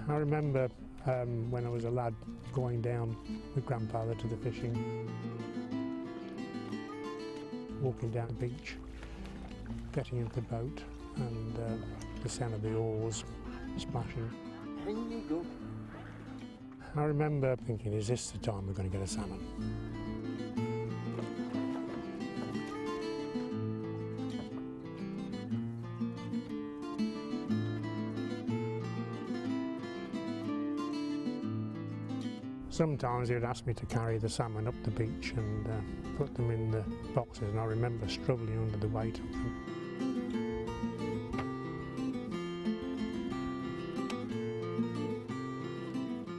I remember when I was a lad going down with grandfather to the fishing, walking down the beach, getting into the boat and the sound of the oars splashing. In you go. I remember thinking, is this the time we're going to get a salmon? Sometimes he would ask me to carry the salmon up the beach and put them in the boxes, and I remember struggling under the weight of them.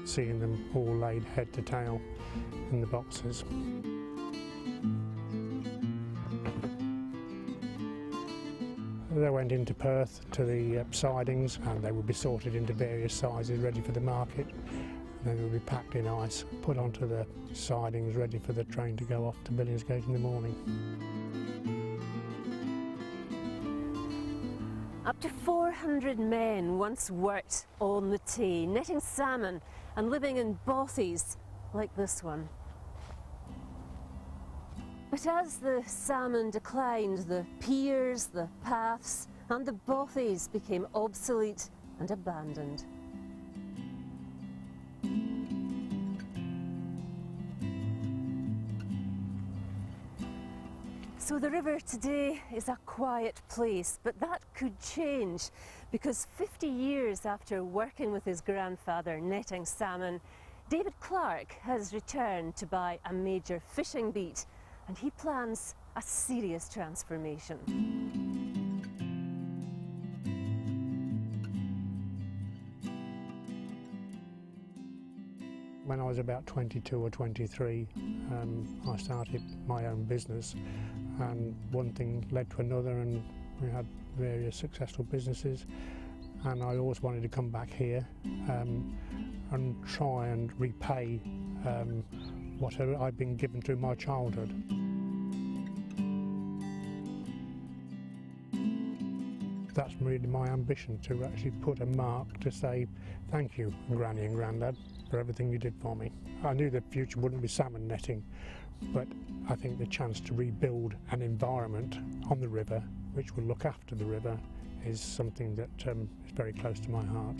Seeing them all laid head to tail in the boxes. They went into Perth to the sidings, and they would be sorted into various sizes ready for the market. Then they would be packed in ice, put onto the sidings, ready for the train to go off to Billingsgate in the morning. Up to 400 men once worked on the Tay, netting salmon and living in bothies like this one. But as the salmon declined, the piers, the paths and the bothies became obsolete and abandoned. So the river today is a quiet place, but that could change because 50 years after working with his grandfather netting salmon, David Clark has returned to buy a major fishing beat, and he plans a serious transformation. When I was about 22 or 23, I started my own business, and one thing led to another, and we had various successful businesses, and I always wanted to come back here and try and repay what I'd been given through my childhood. That's really my ambition, to actually put a mark to say thank you, Granny and Grandad, for everything you did for me. I knew the future wouldn't be salmon netting, but I think the chance to rebuild an environment on the river which will look after the river is something that is very close to my heart.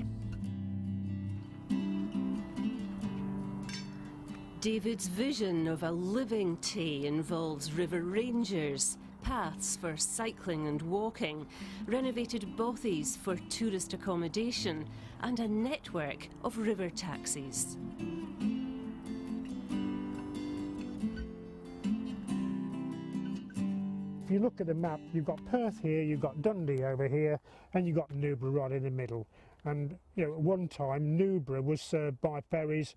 David's vision of a living Tay involves river rangers, paths for cycling and walking, renovated bothies for tourist accommodation, and a network of river taxis. If you look at the map, you've got Perth here, you've got Dundee over here, and you've got Newborough right in the middle. And you know, at one time, Newborough was served by ferries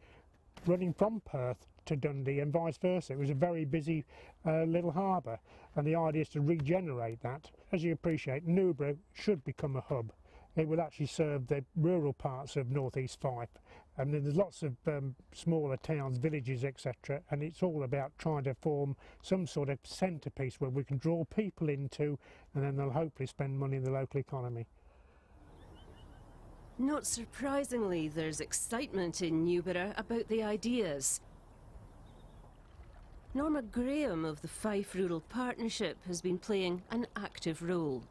running from Perth to Dundee and vice versa. It was a very busy little harbour, and the idea is to regenerate that. As you appreciate, Newborough should become a hub. It will actually serve the rural parts of northeast Fife, and then there's lots of smaller towns, villages, etc., and it's all about trying to form some sort of centrepiece where we can draw people into, and then they'll hopefully spend money in the local economy. Not surprisingly, there's excitement in Newborough about the ideas. Norma Graham of the Fife Rural Partnership has been playing an active role.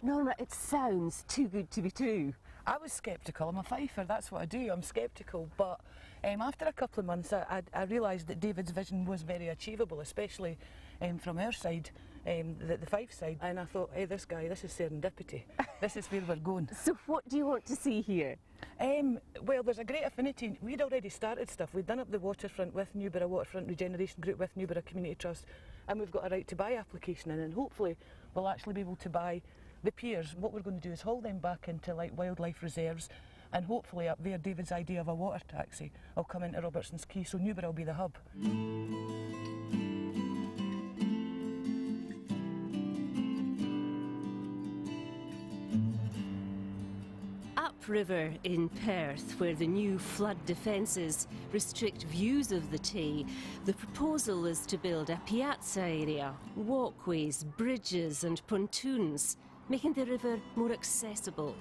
Norma, it sounds too good to be true. I was sceptical. I'm a Fifer, that's what I do. I'm sceptical, but after a couple of months I realised that David's vision was very achievable, especially from our side, the Fife side, and I thought, hey, this guy, this is serendipity. This is where we're going. So what do you want to see here? Well, there's a great affinity. We'd already started stuff. We'd done up the waterfront with Newborough Waterfront Regeneration Group, with Newborough Community Trust, and we've got a right to buy application in, and hopefully we'll actually be able to buy the piers. What we're going to do is haul them back into like wildlife reserves, and hopefully up there David's idea of a water taxi will come into Robertson's Quay, so Newborough will be the hub. Upriver in Perth, where the new flood defences restrict views of the Tay, the proposal is to build a piazza area, walkways, bridges and pontoons, making the river more accessible.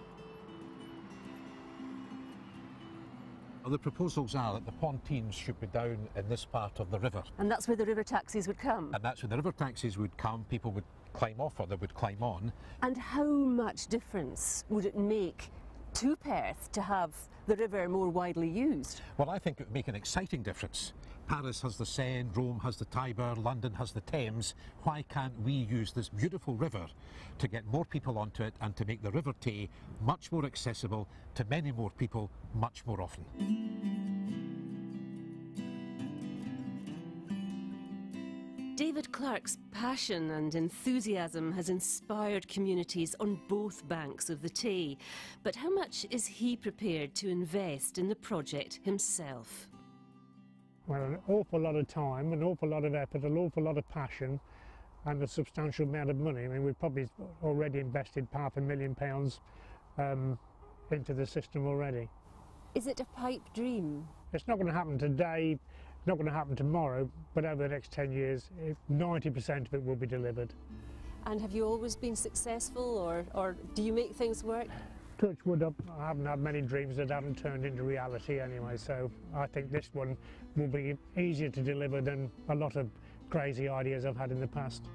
Well, the proposals are that the pontoons should be down in this part of the river. And that's where the river taxis would come? And that's where the river taxis would come, people would climb off or they would climb on. And how much difference would it make to Perth to have the river more widely used? Well, I think it would make an exciting difference. Paris has the Seine, Rome has the Tiber, London has the Thames. Why can't we use this beautiful river to get more people onto it and to make the River Tay much more accessible to many more people much more often? David Clarke's passion and enthusiasm has inspired communities on both banks of the Tay. But how much is he prepared to invest in the project himself? Well, an awful lot of time, an awful lot of effort, an awful lot of passion and a substantial amount of money. I mean, we've probably already invested £500,000 into the system already. Is it a pipe dream? It's not going to happen today, it's not going to happen tomorrow, but over the next 10 years, 90% of it will be delivered. And have you always been successful, or do you make things work? Touch wood, I haven't had many dreams that haven't turned into reality anyway, so I think this one will be easier to deliver than a lot of crazy ideas I've had in the past.